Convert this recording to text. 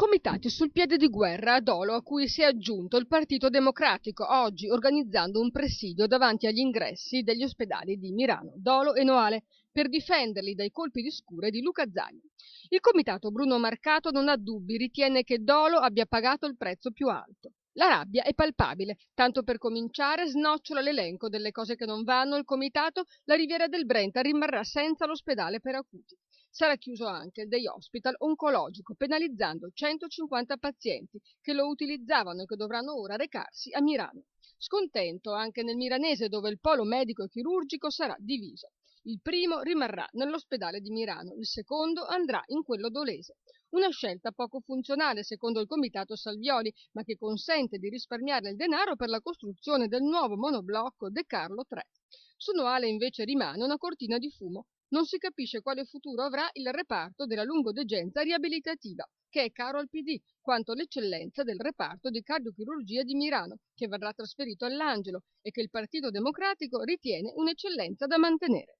Comitati sul piede di guerra a Dolo a cui si è aggiunto il Partito Democratico, oggi organizzando un presidio davanti agli ingressi degli ospedali di Mirano, Dolo e Noale per difenderli dai colpi di scure di Luca Zaghi. Il comitato Bruno Marcato non ha dubbi, ritiene che Dolo abbia pagato il prezzo più alto. La rabbia è palpabile, tanto per cominciare snocciola l'elenco delle cose che non vanno, il comitato, la Riviera del Brenta rimarrà senza l'ospedale per acuti. Sarà chiuso anche il Day Hospital oncologico, penalizzando 150 pazienti che lo utilizzavano e che dovranno ora recarsi a Mirano. Scontento anche nel milanese, dove il polo medico e chirurgico sarà diviso. Il primo rimarrà nell'ospedale di Mirano, il secondo andrà in quello dolese. Una scelta poco funzionale secondo il comitato Salvioli, ma che consente di risparmiare il denaro per la costruzione del nuovo monoblocco De Carlo 3. Su Noale invece rimane una cortina di fumo. Non si capisce quale futuro avrà il reparto della lungodegenza riabilitativa, che è caro al PD, quanto l'eccellenza del reparto di cardiochirurgia di Mirano, che verrà trasferito all'Angelo e che il Partito Democratico ritiene un'eccellenza da mantenere.